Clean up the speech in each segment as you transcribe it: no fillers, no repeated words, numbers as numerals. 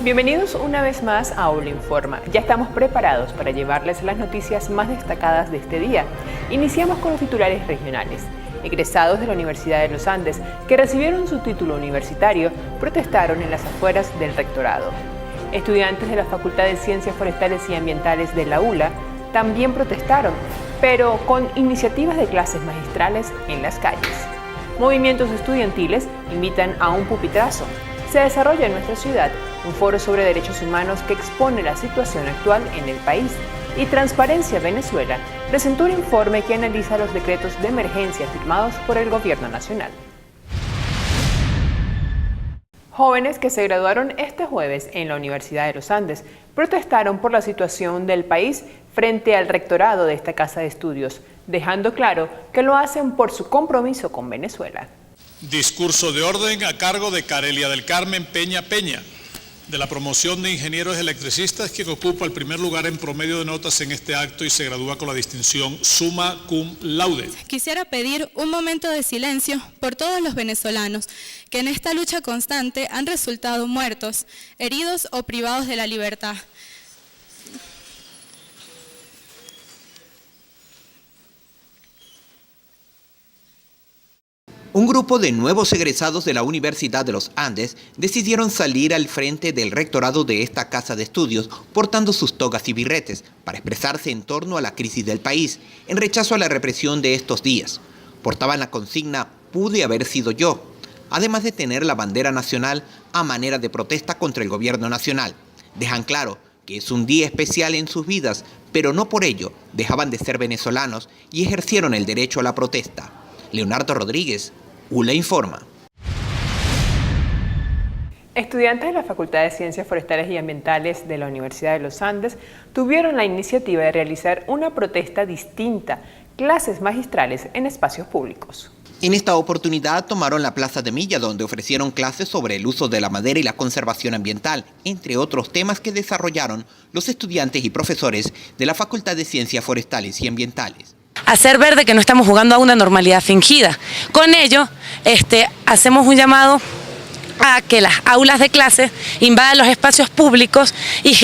Bienvenidos una vez más a Aula Informa. Ya estamos preparados para llevarles las noticias más destacadas de este día. Iniciamos con los titulares regionales. Egresados de la Universidad de los Andes, que recibieron su título universitario, protestaron en las afueras del rectorado. Estudiantes de la Facultad de Ciencias Forestales y Ambientales de la ULA también protestaron, pero con iniciativas de clases magistrales en las calles. Movimientos estudiantiles invitan a un pupitrazo. Se desarrolla en nuestra ciudad un foro sobre derechos humanos que expone la situación actual en el país, y Transparencia Venezuela presentó un informe que analiza los decretos de emergencia firmados por el Gobierno Nacional. Jóvenes que se graduaron este jueves en la Universidad de los Andes protestaron por la situación del país frente al rectorado de esta casa de estudios, dejando claro que lo hacen por su compromiso con Venezuela. Discurso de orden a cargo de Carelia del Carmen Peña Peña, de la promoción de ingenieros electricistas, quien ocupa el primer lugar en promedio de notas en este acto y se gradúa con la distinción Summa Cum Laude. Quisiera pedir un momento de silencio por todos los venezolanos que en esta lucha constante han resultado muertos, heridos o privados de la libertad. Un grupo de nuevos egresados de la Universidad de los Andes decidieron salir al frente del rectorado de esta casa de estudios portando sus togas y birretes para expresarse en torno a la crisis del país, en rechazo a la represión de estos días. Portaban la consigna "Pude haber sido yo", además de tener la bandera nacional a manera de protesta contra el gobierno nacional. Dejan claro que es un día especial en sus vidas, pero no por ello dejaban de ser venezolanos y ejercieron el derecho a la protesta. Leonardo Rodríguez, ULA Informa. Estudiantes de la Facultad de Ciencias Forestales y Ambientales de la Universidad de los Andes tuvieron la iniciativa de realizar una protesta distinta, clases magistrales en espacios públicos. En esta oportunidad tomaron la Plaza de Milla, donde ofrecieron clases sobre el uso de la madera y la conservación ambiental, entre otros temas que desarrollaron los estudiantes y profesores de la Facultad de Ciencias Forestales y Ambientales. Hacer ver de que no estamos jugando a una normalidad fingida. Con ello, hacemos un llamado a que las aulas de clase invadan los espacios públicos y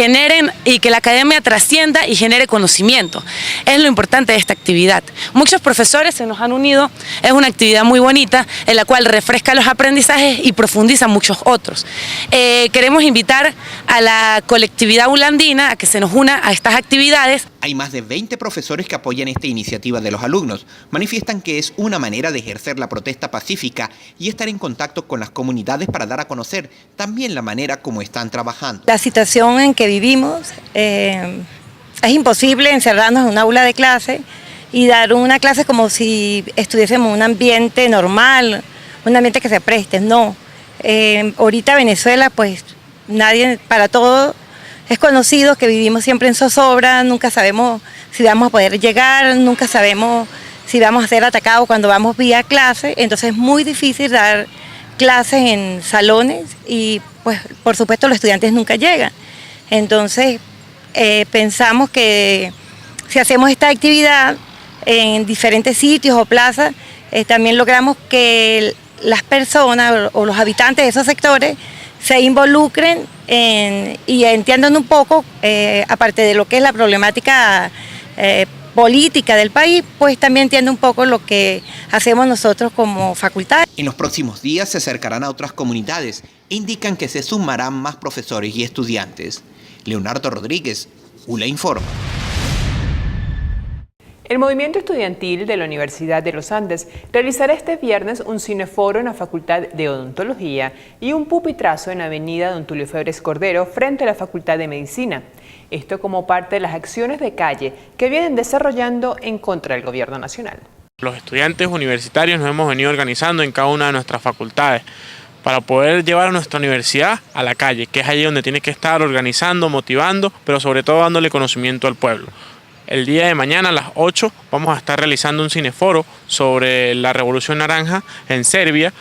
que la academia trascienda y genere conocimiento. Es lo importante de esta actividad. Muchos profesores se nos han unido, es una actividad muy bonita en la cual refresca los aprendizajes y profundiza muchos otros. Queremos invitar a la colectividad ulandina a que se nos una a estas actividades. Hay más de 20 profesores que apoyan esta iniciativa de los alumnos. Manifiestan que es una manera de ejercer la protesta pacífica y estar en contacto con las comunidades para dar a conocer también la manera como están trabajando. La situación en que vivimos es imposible encerrarnos en un aula de clase y dar una clase como si estuviésemos en un ambiente normal, un ambiente que se preste. No, ahorita Venezuela, pues nadie, para todo es conocido que vivimos siempre en zozobra, nunca sabemos si vamos a poder llegar, nunca sabemos si vamos a ser atacados cuando vamos vía clase, entonces es muy difícil dar clases en salones y pues por supuesto los estudiantes nunca llegan. Entonces pensamos que si hacemos esta actividad en diferentes sitios o plazas, también logramos que las personas o los habitantes de esos sectores se involucren y entiendan un poco, aparte de lo que es la problemática política del país, pues también entienden un poco lo que hacemos nosotros como facultad. En los próximos días se acercarán a otras comunidades e indican que se sumarán más profesores y estudiantes. Leonardo Rodríguez, ULA Informa. El movimiento estudiantil de la Universidad de los Andes realizará este viernes un cineforo en la Facultad de Odontología y un pupitrazo en la avenida Don Tulio Febres Cordero frente a la Facultad de Medicina. Esto como parte de las acciones de calle que vienen desarrollando en contra del gobierno nacional. Los estudiantes universitarios nos hemos venido organizando en cada una de nuestras facultades para poder llevar a nuestra universidad a la calle, que es allí donde tiene que estar organizando, motivando, pero sobre todo dándole conocimiento al pueblo. El día de mañana a las 8 vamos a estar realizando un cineforo sobre la Revolución Naranja en Serbia,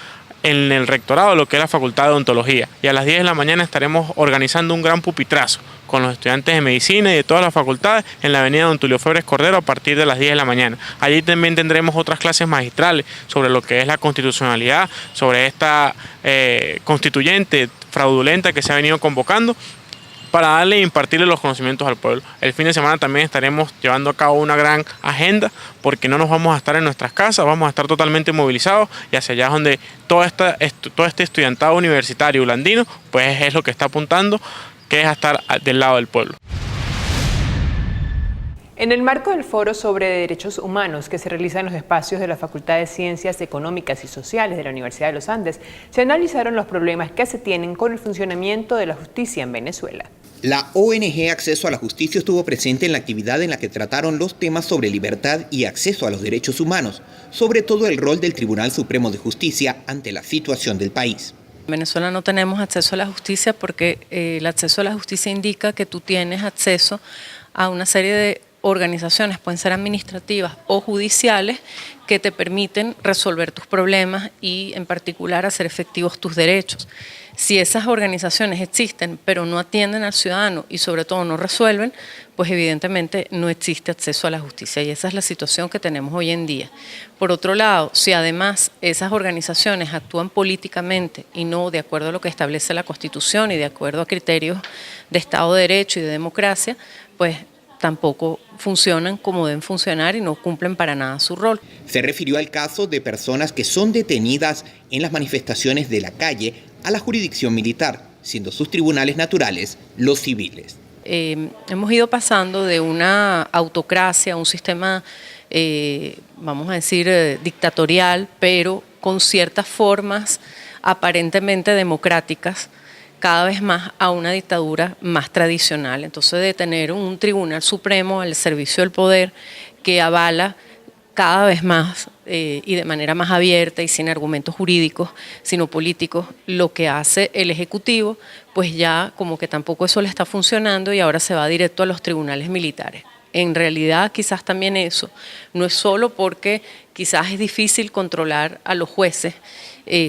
en el rectorado lo que es la Facultad de Odontología, y a las 10 de la mañana estaremos organizando un gran pupitrazo con los estudiantes de medicina y de todas las facultades en la avenida Don Tulio Febres Cordero a partir de las 10 de la mañana. Allí también tendremos otras clases magistrales sobre lo que es la constitucionalidad, sobre esta constituyente fraudulenta que se ha venido convocando, para darle e impartirle los conocimientos al pueblo. El fin de semana también estaremos llevando a cabo una gran agenda, porque no nos vamos a estar en nuestras casas, vamos a estar totalmente movilizados, y hacia allá es donde todo este estudiantado universitario ulandino pues es lo que está apuntando, que es a estar del lado del pueblo. En el marco del Foro sobre Derechos Humanos que se realiza en los espacios de la Facultad de Ciencias Económicas y Sociales de la Universidad de los Andes, se analizaron los problemas que se tienen con el funcionamiento de la justicia en Venezuela. La ONG Acceso a la Justicia estuvo presente en la actividad en la que trataron los temas sobre libertad y acceso a los derechos humanos, sobre todo el rol del Tribunal Supremo de Justicia ante la situación del país. En Venezuela no tenemos acceso a la justicia porque el acceso a la justicia indica que tú tienes acceso a una serie de organizaciones, pueden ser administrativas o judiciales, que te permiten resolver tus problemas y en particular hacer efectivos tus derechos. Si esas organizaciones existen pero no atienden al ciudadano y sobre todo no resuelven, pues evidentemente no existe acceso a la justicia, y esa es la situación que tenemos hoy en día. Por otro lado, si además esas organizaciones actúan políticamente y no de acuerdo a lo que establece la Constitución y de acuerdo a criterios de Estado de Derecho y de democracia, pues tampoco funcionan como deben funcionar y no cumplen para nada su rol. Se refirió al caso de personas que son detenidas en las manifestaciones de la calle a la jurisdicción militar, siendo sus tribunales naturales los civiles. Hemos ido pasando de una autocracia a un sistema, vamos a decir, dictatorial, pero con ciertas formas aparentemente democráticas, cada vez más a una dictadura más tradicional. Entonces, de tener un Tribunal Supremo al servicio del poder que avala cada vez más y de manera más abierta y sin argumentos jurídicos, sino políticos, lo que hace el Ejecutivo, pues ya como que tampoco eso le está funcionando y ahora se va directo a los tribunales militares. En realidad quizás también eso no es solo porque quizás es difícil controlar a los jueces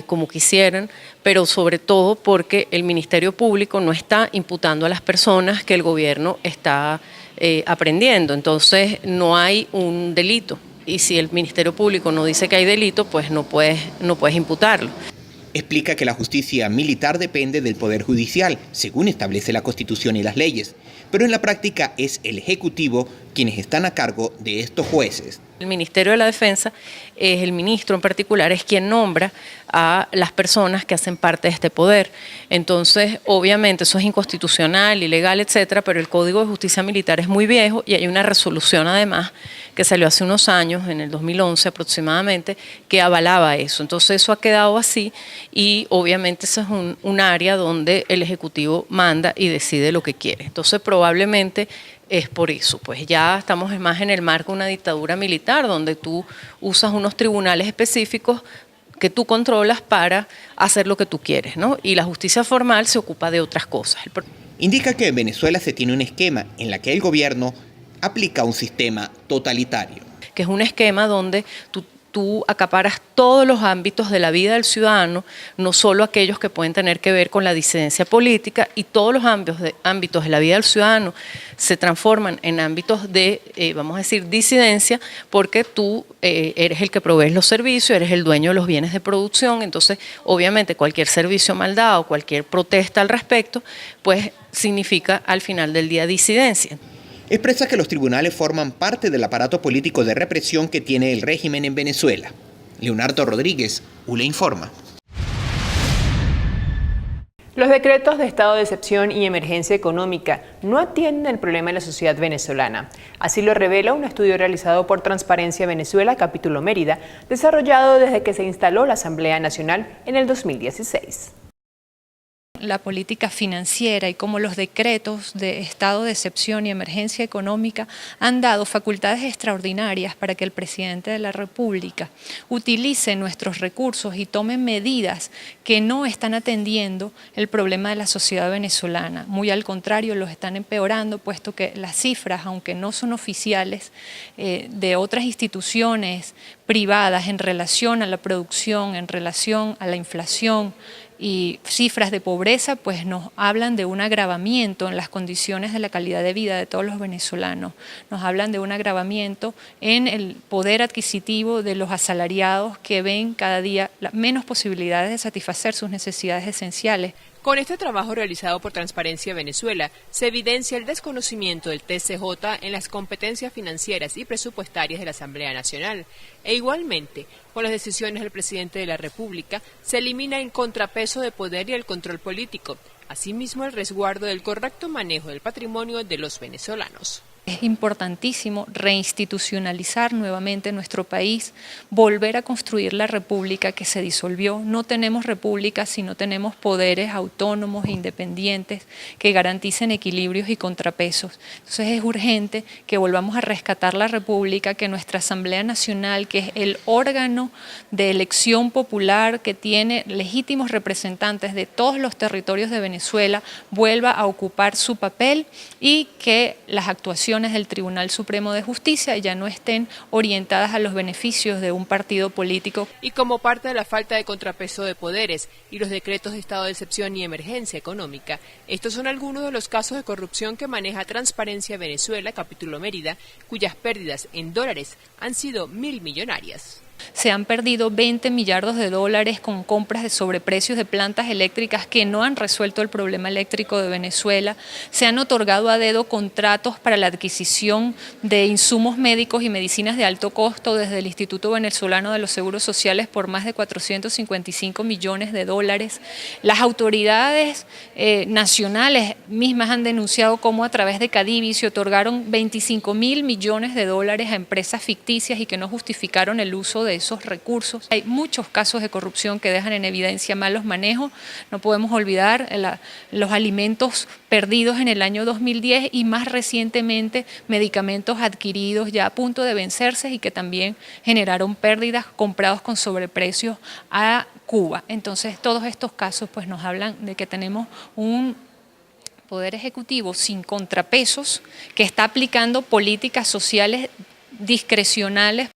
como quisieran, pero sobre todo porque el Ministerio Público no está imputando a las personas que el gobierno está aprendiendo, entonces no hay un delito, y si el Ministerio Público no dice que hay delito, pues no puedes imputarlo. Explica que la justicia militar depende del Poder Judicial, según establece la Constitución y las leyes, pero en la práctica es el Ejecutivo quienes están a cargo de estos jueces. El Ministerio de la Defensa, el ministro en particular, es quien nombra a las personas que hacen parte de este poder. Entonces, obviamente, eso es inconstitucional, ilegal, etcétera, pero el Código de Justicia Militar es muy viejo y hay una resolución, además, que salió hace unos años, en el 2011 aproximadamente, que avalaba eso. Entonces, eso ha quedado así y, obviamente, eso es un área donde el Ejecutivo manda y decide lo que quiere. Entonces, probablemente es por eso, pues ya estamos más en el marco de una dictadura militar donde tú usas unos tribunales específicos que tú controlas para hacer lo que tú quieres, ¿no? Y la justicia formal se ocupa de otras cosas. Indica que en Venezuela se tiene un esquema en la que el gobierno aplica un sistema totalitario. Que es un esquema donde tú acaparas todos los ámbitos de la vida del ciudadano, no solo aquellos que pueden tener que ver con la disidencia política, y todos los ámbitos de la vida del ciudadano se transforman en ámbitos de, vamos a decir, disidencia, porque tú eres el que provees los servicios, eres el dueño de los bienes de producción, entonces obviamente cualquier servicio mal dado, cualquier protesta al respecto, pues significa al final del día disidencia. Expresa que los tribunales forman parte del aparato político de represión que tiene el régimen en Venezuela. Leonardo Rodríguez, ULE Informa. Los decretos de estado de excepción y emergencia económica no atienden el problema de la sociedad venezolana. Así lo revela un estudio realizado por Transparencia Venezuela, capítulo Mérida, desarrollado desde que se instaló la Asamblea Nacional en el 2016. la política financiera y cómo los decretos de estado de excepción y emergencia económica han dado facultades extraordinarias para que el presidente de la República utilice nuestros recursos y tome medidas que no están atendiendo el problema de la sociedad venezolana. Muy al contrario, los están empeorando, puesto que las cifras, aunque no son oficiales, de otras instituciones privadas en relación a la producción, en relación a la inflación y cifras de pobreza, pues nos hablan de un agravamiento en las condiciones de la calidad de vida de todos los venezolanos. Nos hablan de un agravamiento en el poder adquisitivo de los asalariados que ven cada día menos posibilidades de satisfacer sus necesidades esenciales. Con este trabajo realizado por Transparencia Venezuela, se evidencia el desconocimiento del TCJ en las competencias financieras y presupuestarias de la Asamblea Nacional. E igualmente, con las decisiones del presidente de la República, se elimina el contrapeso de poder y el control político, asimismo el resguardo del correcto manejo del patrimonio de los venezolanos. Es importantísimo reinstitucionalizar nuevamente nuestro país, volver a construir la república que se disolvió. No tenemos república si no tenemos poderes autónomos e independientes que garanticen equilibrios y contrapesos. Entonces es urgente que volvamos a rescatar la república, que nuestra Asamblea Nacional, que es el órgano de elección popular que tiene legítimos representantes de todos los territorios de Venezuela, vuelva a ocupar su papel y que las actuaciones del Tribunal Supremo de Justicia ya no estén orientadas a los beneficios de un partido político. Y como parte de la falta de contrapeso de poderes y los decretos de estado de excepción y emergencia económica, estos son algunos de los casos de corrupción que maneja Transparencia Venezuela, capítulo Mérida, cuyas pérdidas en dólares han sido 1.000 millonarias. Se han perdido 20 millardos de dólares con compras de sobreprecios de plantas eléctricas que no han resuelto el problema eléctrico de Venezuela. Se han otorgado a dedo contratos para la adquisición de insumos médicos y medicinas de alto costo desde el Instituto Venezolano de los Seguros Sociales por más de 455 millones de dólares. Las autoridades nacionales mismas han denunciado cómo a través de Cadivi se otorgaron 25.000 millones de dólares a empresas ficticias y que no justificaron el uso de esos recursos. Hay muchos casos de corrupción que dejan en evidencia malos manejos. No podemos olvidar los alimentos perdidos en el año 2010 y más recientemente medicamentos adquiridos ya a punto de vencerse y que también generaron pérdidas comprados con sobreprecios a Cuba. Entonces todos estos casos pues nos hablan de que tenemos un Poder Ejecutivo sin contrapesos que está aplicando políticas sociales discrecionales.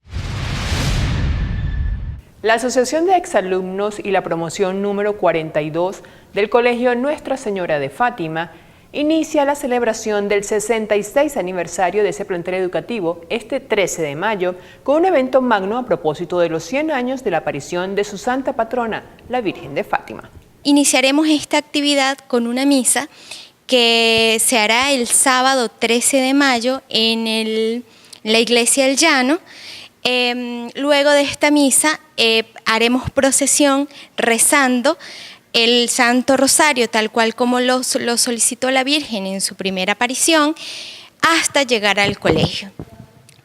La Asociación de Exalumnos y la promoción número 42 del Colegio Nuestra Señora de Fátima inicia la celebración del 66 aniversario de ese plantel educativo este 13 de mayo con un evento magno a propósito de los 100 años de la aparición de su santa patrona, la Virgen de Fátima. Iniciaremos esta actividad con una misa que se hará el sábado 13 de mayo en la Iglesia del Llano. Luego de esta misa haremos procesión rezando el Santo Rosario, tal cual como lo solicitó la Virgen en su primera aparición, hasta llegar al colegio.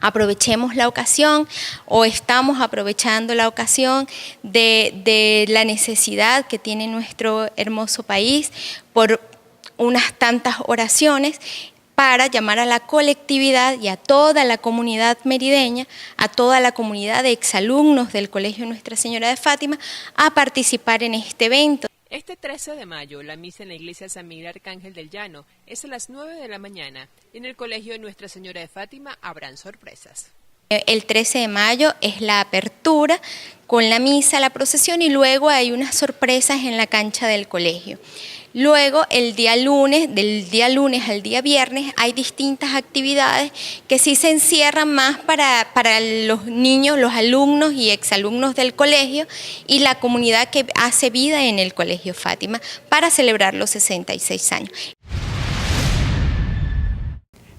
Aprovechemos la ocasión, o estamos aprovechando la ocasión de la necesidad que tiene nuestro hermoso país por unas tantas oraciones, para llamar a la colectividad y a toda la comunidad merideña, a toda la comunidad de exalumnos del Colegio Nuestra Señora de Fátima, a participar en este evento. Este 13 de mayo, la misa en la iglesia San Miguel Arcángel del Llano es a las 9 de la mañana. En el Colegio Nuestra Señora de Fátima habrán sorpresas. El 13 de mayo es la apertura con la misa, la procesión, y luego hay unas sorpresas en la cancha del colegio. Luego, el día lunes, del día lunes al día viernes, hay distintas actividades que sí se encierran más para los niños, los alumnos y exalumnos del colegio y la comunidad que hace vida en el Colegio Fátima para celebrar los 66 años.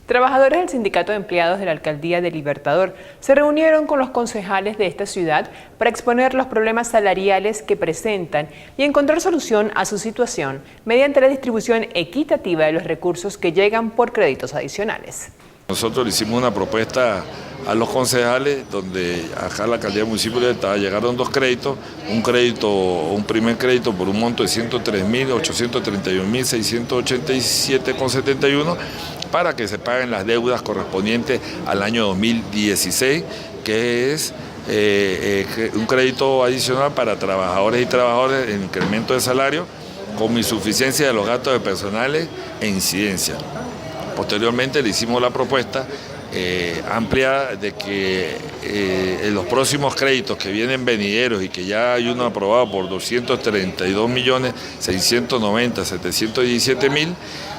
Trabajadores del Sindicato de Empleados de la Alcaldía de Libertador se reunieron con los concejales de esta ciudad para exponer los problemas salariales que presentan y encontrar solución a su situación mediante la distribución equitativa de los recursos que llegan por créditos adicionales. Nosotros le hicimos una propuesta a los concejales, donde acá la alcaldía del municipio de Libertador llegaron 2 créditos, un primer crédito por un monto de 103.831.687,71 para que se paguen las deudas correspondientes al año 2016, que es un crédito adicional para trabajadores y trabajadoras en incremento de salario, con insuficiencia de los gastos de personales e incidencia. Posteriormente le hicimos la propuesta amplia de que en los próximos créditos que vienen venideros y que ya hay uno aprobado por 232.690.717.000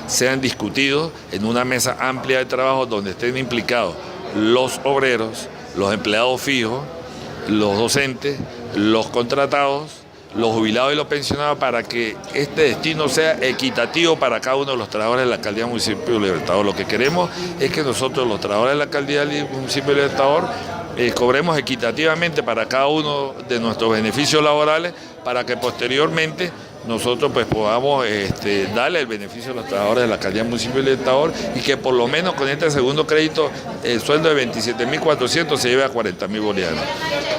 sean discutidos en una mesa amplia de trabajo donde estén implicados los obreros, los empleados fijos, los docentes, los contratados, los jubilados y los pensionados, para que este destino sea equitativo para cada uno de los trabajadores de la alcaldía del municipio de Libertador. Lo que queremos es que nosotros, los trabajadores de la alcaldía del municipio de Libertador, cobremos equitativamente para cada uno de nuestros beneficios laborales, para que posteriormente nosotros pues podamos darle el beneficio a los trabajadores de la alcaldía del municipio de Libertador, y que por lo menos con este segundo crédito el sueldo de 27.400 se lleve a 40.000 bolivianos.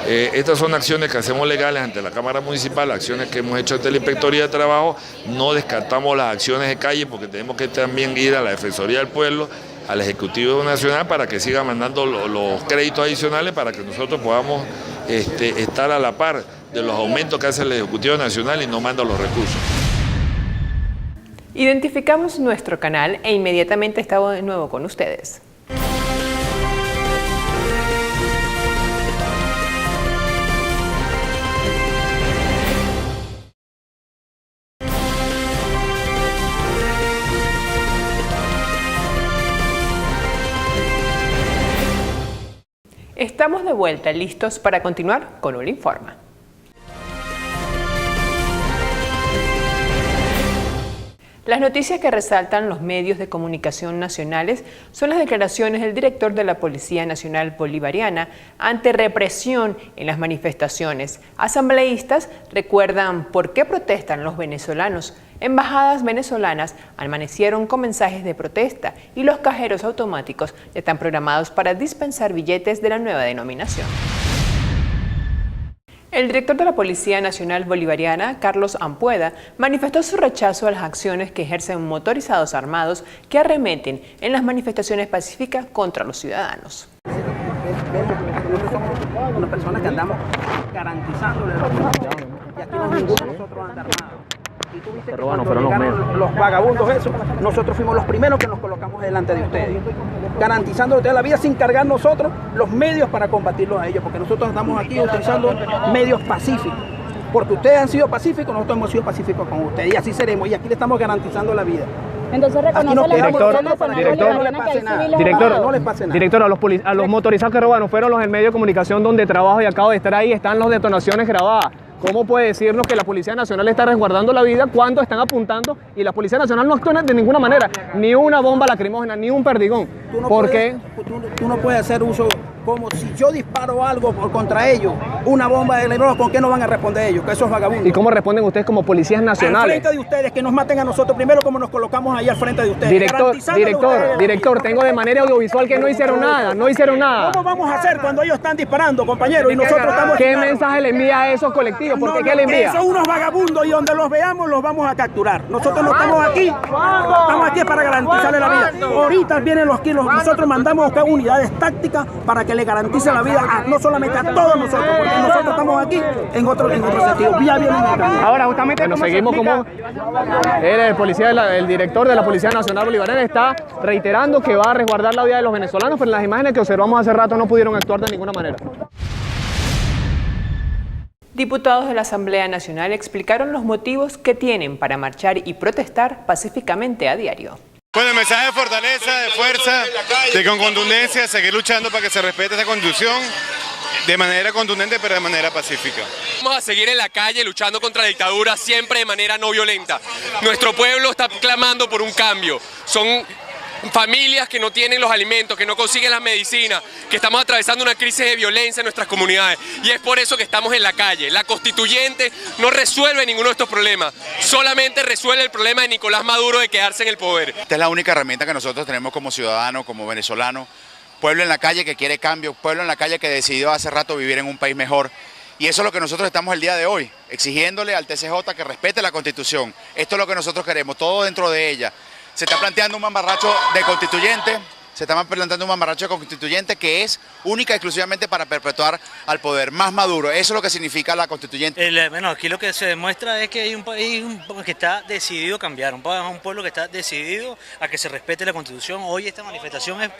Estas son acciones que hacemos legales ante la Cámara Municipal, acciones que hemos hecho ante la Inspectoría de Trabajo. No descartamos las acciones de calle, porque tenemos que también ir a la Defensoría del Pueblo, al Ejecutivo Nacional, para que siga mandando los créditos adicionales, para que nosotros podamos estar a la par de los aumentos que hace el Ejecutivo Nacional y no manda los recursos. Identificamos nuestro canal e inmediatamente estamos de nuevo con ustedes. Estamos de vuelta, listos para continuar con ULA Informa. Las noticias que resaltan los medios de comunicación nacionales son las declaraciones del director de la Policía Nacional Bolivariana ante represión en las manifestaciones. Asambleístas recuerdan por qué protestan los venezolanos. Embajadas venezolanas amanecieron con mensajes de protesta y los cajeros automáticos ya están programados para dispensar billetes de la nueva denominación. El director de la Policía Nacional Bolivariana, Carlos Ampueda, manifestó su rechazo a las acciones que ejercen motorizados armados que arremeten en las manifestaciones pacíficas contra los ciudadanos. Nosotros somos una persona que andamos garantizándole la seguridad, y aquí no ninguno de nosotros anda armado. Y tú viste que cuando llegaron los vagabundos esos, nosotros fuimos los primeros que nos colocamos delante de ustedes, garantizando a ustedes la vida sin cargar nosotros los medios para combatirlos a ellos, porque nosotros estamos aquí utilizando medios pacíficos, porque ustedes han sido pacíficos, nosotros hemos sido pacíficos con ustedes, y así seremos, y aquí le estamos garantizando la vida. Entonces reconoce la director, no les pase nada. Director, a los motorizados que robaron fueron los del medio de comunicación donde trabajo y acabo de estar ahí, están las detonaciones grabadas. ¿Cómo puede decirnos que la Policía Nacional está resguardando la vida cuando están apuntando y la Policía Nacional no actúa de ninguna manera? Ni una bomba lacrimógena, ni un perdigón. ¿Por qué? Tú no puedes hacer uso, como si yo disparo algo contra ellos, una bomba de reloj, ¿con qué no van a responder ellos? Que esos vagabundos. ¿Y cómo responden ustedes como policías nacionales? Al frente de ustedes, que nos maten a nosotros primero, como nos colocamos ahí al frente de ustedes. Director, tengo de manera audiovisual que no hicieron nada, ¿Cómo vamos a hacer cuando ellos están disparando, compañeros, y nosotros estamos... ¿Qué mensaje le envía a esos colectivos? ¿Por qué le envía? Son unos vagabundos y donde los veamos los vamos a capturar. Nosotros no estamos aquí para garantizarle la vida. Ahorita vienen los kilos, nosotros mandamos a buscar unidades tácticas para que le garanticen la vida no solamente a todos nosotros, porque nosotros estamos aquí en otro sentido. Ya vienen acá. Ahora justamente nos seguimos como el director de la Policía Nacional Bolivariana está reiterando que va a resguardar la vida de los venezolanos, pero en las imágenes que observamos hace rato no pudieron actuar de ninguna manera. Diputados de la Asamblea Nacional explicaron los motivos que tienen para marchar y protestar pacíficamente a diario. Bueno, el mensaje de fortaleza, de fuerza, de con contundencia, seguir luchando para que se respete esa Constitución de manera contundente, pero de manera pacífica. Vamos a seguir en la calle luchando contra la dictadura, siempre de manera no violenta. Nuestro pueblo está clamando por un cambio. Son familias que no tienen los alimentos, que no consiguen las medicinas, que estamos atravesando una crisis de violencia en nuestras comunidades. Y es por eso que estamos en la calle. La constituyente no resuelve ninguno de estos problemas, solamente resuelve el problema de Nicolás Maduro de quedarse en el poder. Esta es la única herramienta que nosotros tenemos como ciudadanos, como venezolanos, pueblo en la calle que quiere cambio, pueblo en la calle que decidió hace rato vivir en un país mejor. Y eso es lo que nosotros estamos el día de hoy, exigiéndole al TCJ que respete la Constitución. Esto es lo que nosotros queremos, todo dentro de ella. Se está planteando un mamarracho de constituyente, que es única y exclusivamente para perpetuar al poder más Maduro. Eso es lo que significa la constituyente. Bueno, aquí lo que se demuestra es que hay un país que está decidido a cambiar, un pueblo que está decidido a que se respete la Constitución. Hoy esta manifestación es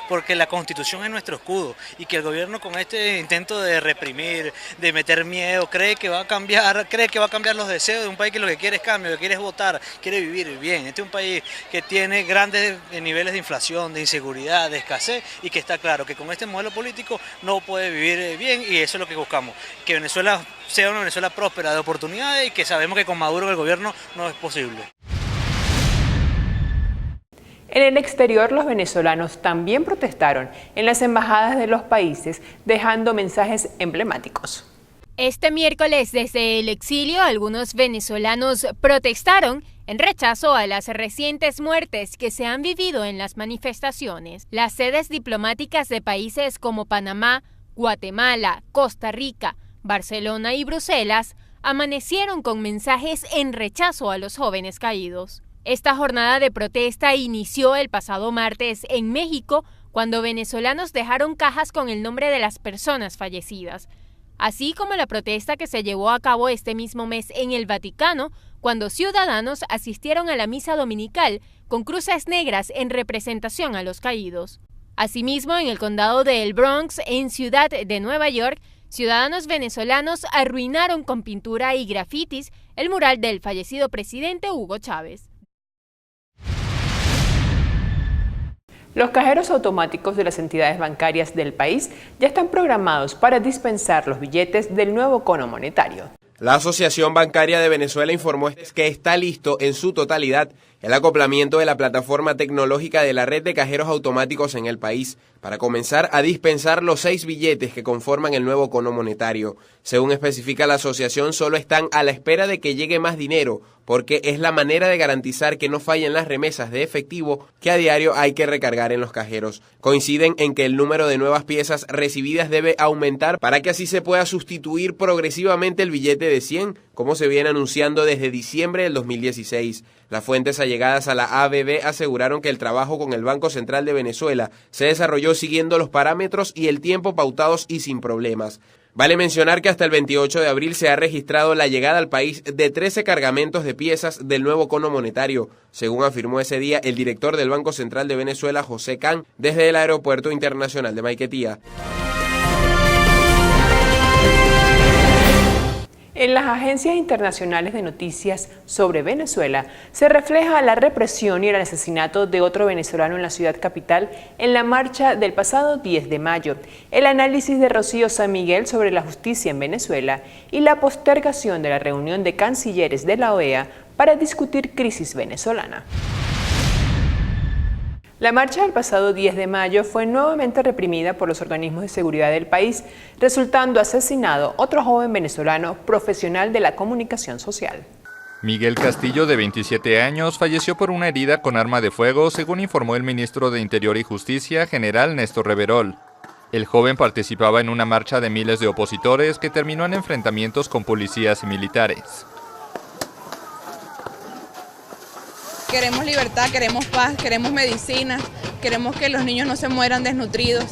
porque la Constitución es nuestro escudo y que el gobierno con este intento de reprimir, de meter miedo, cree que va a cambiar los deseos de un país que lo que quiere es cambio, lo que quiere es votar, quiere vivir bien. Este es un país que tiene grandes niveles de inflación, de inseguridad, de escasez, y que está claro que con este modelo político no puede vivir bien, y eso es lo que buscamos, que Venezuela sea una Venezuela próspera de oportunidades, y que sabemos que con Maduro en el gobierno no es posible. En el exterior, los venezolanos también protestaron en las embajadas de los países, dejando mensajes emblemáticos. Este miércoles, desde el exilio, algunos venezolanos protestaron en rechazo a las recientes muertes que se han vivido en las manifestaciones. Las sedes diplomáticas de países como Panamá, Guatemala, Costa Rica, Barcelona y Bruselas amanecieron con mensajes en rechazo a los jóvenes caídos. Esta jornada de protesta inició el pasado martes en México, cuando venezolanos dejaron cajas con el nombre de las personas fallecidas, así como la protesta que se llevó a cabo este mismo mes en el Vaticano, cuando ciudadanos asistieron a la misa dominical con cruces negras en representación a los caídos. Asimismo, en el condado de El Bronx, en Ciudad de Nueva York, ciudadanos venezolanos arruinaron con pintura y grafitis el mural del fallecido presidente Hugo Chávez. Los cajeros automáticos de las entidades bancarias del país ya están programados para dispensar los billetes del nuevo cono monetario. La Asociación Bancaria de Venezuela informó que está listo en su totalidad el acoplamiento de la plataforma tecnológica de la red de cajeros automáticos en el país para comenzar a dispensar los 6 billetes que conforman el nuevo cono monetario. Según especifica la asociación, solo están a la espera de que llegue más dinero, porque es la manera de garantizar que no fallen las remesas de efectivo que a diario hay que recargar en los cajeros. Coinciden en que el número de nuevas piezas recibidas debe aumentar para que así se pueda sustituir progresivamente el billete de 100, como se viene anunciando desde diciembre del 2016. Las fuentes allegadas a la ABB aseguraron que el trabajo con el Banco Central de Venezuela se desarrolló siguiendo los parámetros y el tiempo pautados y sin problemas. Vale mencionar que hasta el 28 de abril se ha registrado la llegada al país de 13 cargamentos de piezas del nuevo cono monetario, según afirmó ese día el director del Banco Central de Venezuela, José Can, desde el Aeropuerto Internacional de Maiquetía. En las agencias internacionales de noticias sobre Venezuela se refleja la represión y el asesinato de otro venezolano en la ciudad capital en la marcha del pasado 10 de mayo, el análisis de Rocío San Miguel sobre la justicia en Venezuela y la postergación de la reunión de cancilleres de la OEA para discutir crisis venezolana. La marcha del pasado 10 de mayo fue nuevamente reprimida por los organismos de seguridad del país, resultando asesinado otro joven venezolano profesional de la comunicación social. Miguel Castillo, de 27 años, falleció por una herida con arma de fuego, según informó el ministro de Interior y Justicia, general Néstor Reverol. El joven participaba en una marcha de miles de opositores que terminó en enfrentamientos con policías y militares. Queremos libertad, queremos paz, queremos medicina, queremos que los niños no se mueran desnutridos,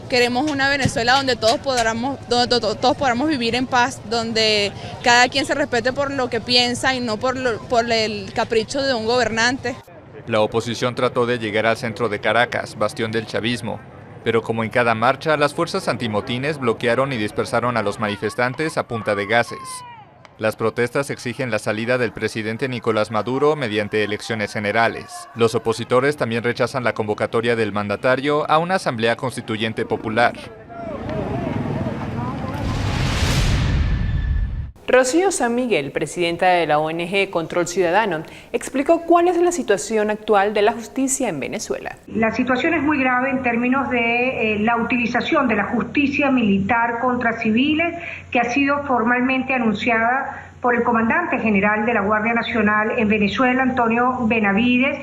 queremos una Venezuela donde todos podamos vivir en paz, donde cada quien se respete por lo que piensa y no por el capricho de un gobernante. La oposición trató de llegar al centro de Caracas, bastión del chavismo, pero como en cada marcha, las fuerzas antimotines bloquearon y dispersaron a los manifestantes a punta de gases. Las protestas exigen la salida del presidente Nicolás Maduro mediante elecciones generales. Los opositores también rechazan la convocatoria del mandatario a una asamblea constituyente popular. Rocío San Miguel, presidenta de la ONG Control Ciudadano, explicó cuál es la situación actual de la justicia en Venezuela. La situación es muy grave en términos de la utilización de la justicia militar contra civiles, que ha sido formalmente anunciada por el comandante general de la Guardia Nacional en Venezuela, Antonio Benavides,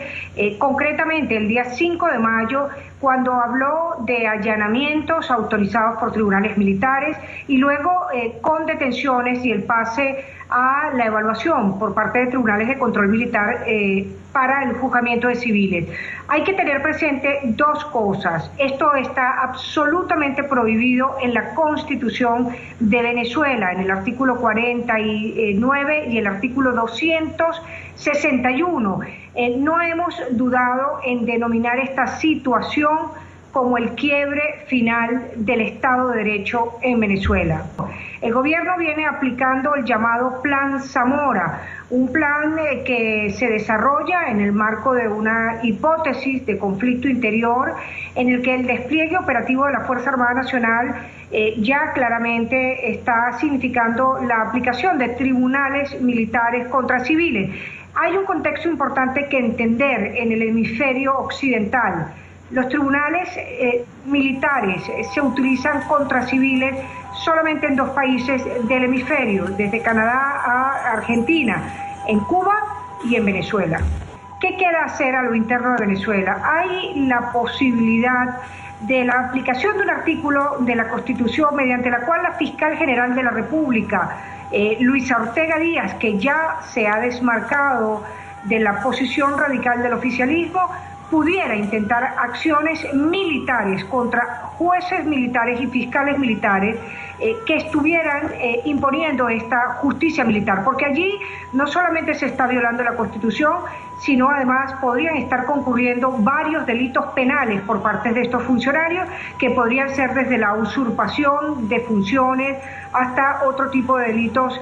concretamente el día 5 de mayo, cuando habló de allanamientos autorizados por tribunales militares y luego con detenciones y el pase a la evaluación por parte de tribunales de control militar para el juzgamiento de civiles. Hay que tener presente dos cosas. Esto está absolutamente prohibido en la Constitución de Venezuela, en el artículo 49 y el artículo 261. No hemos dudado en denominar esta situación como el quiebre final del Estado de Derecho en Venezuela. El gobierno viene aplicando el llamado Plan Zamora, un plan que se desarrolla en el marco de una hipótesis de conflicto interior en el que el despliegue operativo de la Fuerza Armada Nacional ya claramente está significando la aplicación de tribunales militares contra civiles. Hay un contexto importante que entender en el hemisferio occidental. Los tribunales militares se utilizan contra civiles solamente en dos países del hemisferio, desde Canadá a Argentina, en Cuba y en Venezuela. ¿Qué queda hacer a lo interno de Venezuela? Hay la posibilidad de la aplicación de un artículo de la Constitución mediante la cual la Fiscal General de la República, Luisa Ortega Díaz, que ya se ha desmarcado de la posición radical del oficialismo, pudiera intentar acciones militares contra jueces militares y fiscales militares que estuvieran imponiendo esta justicia militar, porque allí no solamente se está violando la Constitución, sino además podrían estar concurriendo varios delitos penales por parte de estos funcionarios, que podrían ser desde la usurpación de funciones hasta otro tipo de delitos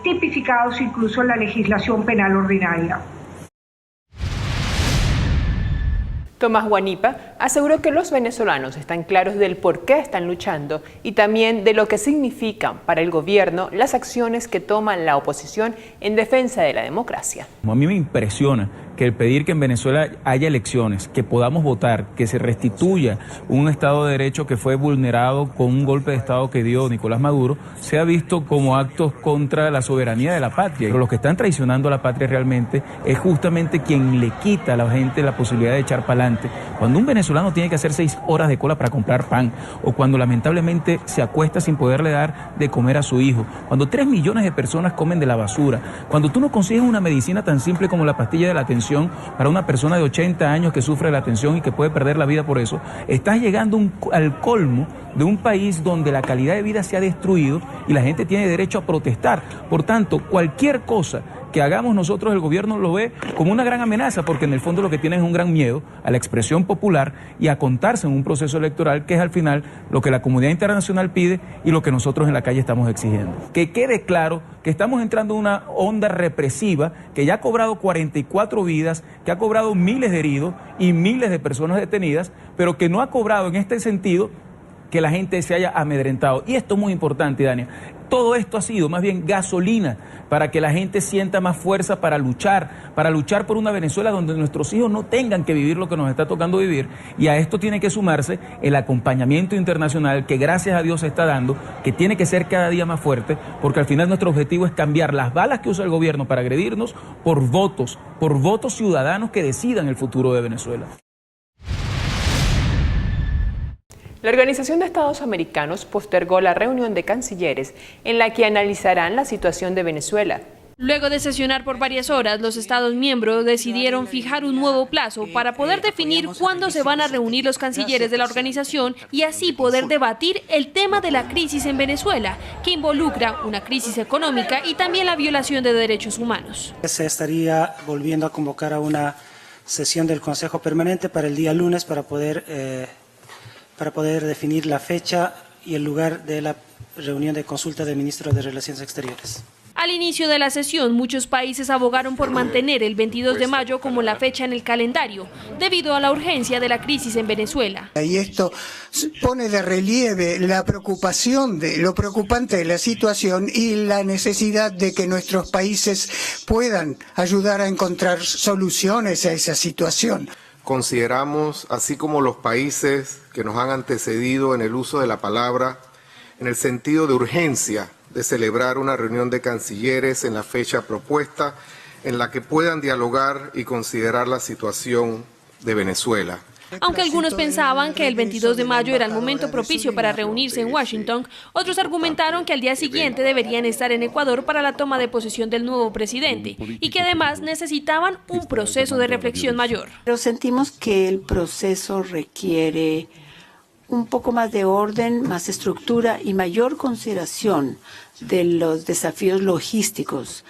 tipificados incluso en la legislación penal ordinaria. Tomás Guanipa aseguró que los venezolanos están claros del por qué están luchando y también de lo que significan para el gobierno las acciones que toma la oposición en defensa de la democracia. A mí me impresiona que el pedir que en Venezuela haya elecciones, que podamos votar, que se restituya un Estado de Derecho que fue vulnerado con un golpe de Estado que dio Nicolás Maduro, sea visto como actos contra la soberanía de la patria. Pero los que están traicionando a la patria realmente es justamente quien le quita a la gente la posibilidad de echar para adelante. Cuando un venezolano tiene que hacer 6 horas de cola para comprar pan, o cuando lamentablemente se acuesta sin poderle dar de comer a su hijo, cuando 3 millones de personas comen de la basura, cuando tú no consigues una medicina tan simple como la pastilla de la atención para una persona de 80 años que sufre la atención y que puede perder la vida por eso, estás llegando al colmo de un país donde la calidad de vida se ha destruido y la gente tiene derecho a protestar. Por tanto, cualquier cosa que hagamos nosotros, el gobierno lo ve como una gran amenaza, porque en el fondo lo que tiene es un gran miedo a la expresión popular y a contarse en un proceso electoral, que es al final lo que la comunidad internacional pide y lo que nosotros en la calle estamos exigiendo. Que quede claro que estamos entrando en una onda represiva que ya ha cobrado 44 vidas, que ha cobrado miles de heridos y miles de personas detenidas, pero que no ha cobrado en este sentido que la gente se haya amedrentado. Y esto es muy importante, Dania. Todo esto ha sido más bien gasolina para que la gente sienta más fuerza para luchar por una Venezuela donde nuestros hijos no tengan que vivir lo que nos está tocando vivir. Y a esto tiene que sumarse el acompañamiento internacional que gracias a Dios se está dando, que tiene que ser cada día más fuerte, porque al final nuestro objetivo es cambiar las balas que usa el gobierno para agredirnos por votos ciudadanos que decidan el futuro de Venezuela. La Organización de Estados Americanos postergó la reunión de cancilleres en la que analizarán la situación de Venezuela. Luego de sesionar por varias horas, los Estados miembros decidieron fijar un nuevo plazo para poder definir cuándo se van a reunir los cancilleres de la organización y así poder debatir el tema de la crisis en Venezuela, que involucra una crisis económica y también la violación de derechos humanos. Se estaría volviendo a convocar a una sesión del Consejo Permanente para el día lunes para poder definir la fecha y el lugar de la reunión de consulta del ministro de Relaciones Exteriores. Al inicio de la sesión, muchos países abogaron por mantener el 22 de mayo como la fecha en el calendario, debido a la urgencia de la crisis en Venezuela. Y esto pone de relieve la preocupación de lo preocupante de la situación y la necesidad de que nuestros países puedan ayudar a encontrar soluciones a esa situación. Consideramos, así como los países que nos han antecedido en el uso de la palabra, en el sentido de urgencia de celebrar una reunión de cancilleres en la fecha propuesta en la que puedan dialogar y considerar la situación de Venezuela. Aunque algunos pensaban que el 22 de mayo era el momento propicio para reunirse en Washington, otros argumentaron que al día siguiente deberían estar en Ecuador para la toma de posesión del nuevo presidente y que además necesitaban un proceso de reflexión mayor. Pero sentimos que el proceso requiere un poco más de orden, más estructura y mayor consideración de los desafíos logísticos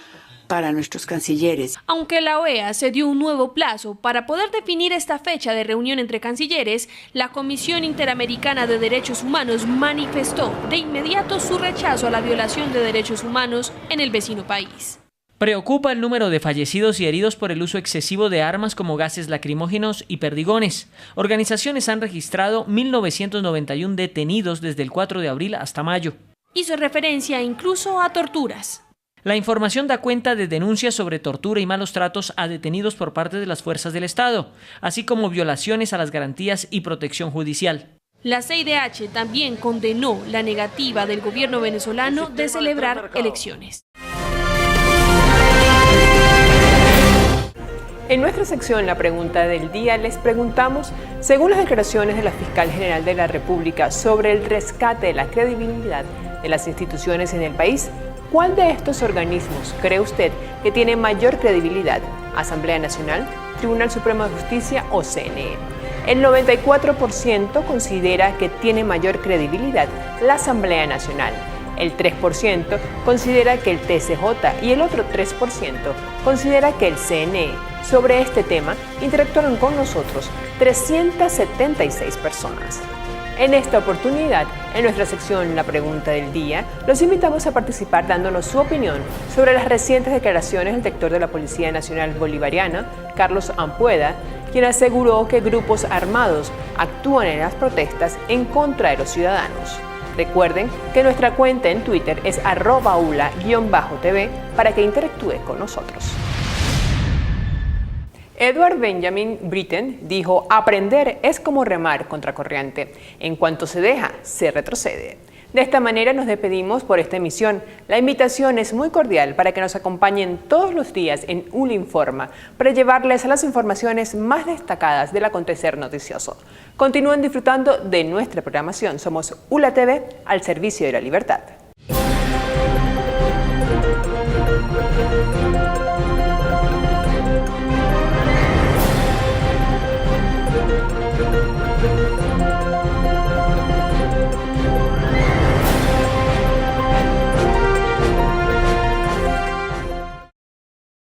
para nuestros cancilleres. Aunque la OEA se dio un nuevo plazo para poder definir esta fecha de reunión entre cancilleres, la Comisión Interamericana de Derechos Humanos manifestó de inmediato su rechazo a la violación de derechos humanos en el vecino país. Preocupa el número de fallecidos y heridos por el uso excesivo de armas como gases lacrimógenos y perdigones. Organizaciones han registrado 1.991 detenidos desde el 4 de abril hasta mayo. Hizo referencia incluso a torturas. La información da cuenta de denuncias sobre tortura y malos tratos a detenidos por parte de las fuerzas del Estado, así como violaciones a las garantías y protección judicial. La CIDH también condenó la negativa del gobierno venezolano de celebrar elecciones. En nuestra sección La Pregunta del Día les preguntamos, según las declaraciones de la Fiscal General de la República sobre el rescate de la credibilidad de las instituciones en el país, ¿cuál de estos organismos cree usted que tiene mayor credibilidad? ¿Asamblea Nacional, Tribunal Supremo de Justicia o CNE? El 94% considera que tiene mayor credibilidad la Asamblea Nacional. El 3% considera que el TCJ y el otro 3% considera que el CNE. Sobre este tema interactuaron con nosotros 376 personas. En esta oportunidad, en nuestra sección La Pregunta del Día, los invitamos a participar dándonos su opinión sobre las recientes declaraciones del director de la Policía Nacional Bolivariana, Carlos Ampueda, quien aseguró que grupos armados actúan en las protestas en contra de los ciudadanos. Recuerden que nuestra cuenta en Twitter es @ula_tv para que interactúe con nosotros. Edward Benjamin Britten dijo: aprender es como remar contracorriente. En cuanto se deja, se retrocede. De esta manera nos despedimos por esta emisión. La invitación es muy cordial para que nos acompañen todos los días en ULA Informa para llevarles las informaciones más destacadas del acontecer noticioso. Continúen disfrutando de nuestra programación. Somos ULA TV al servicio de la libertad.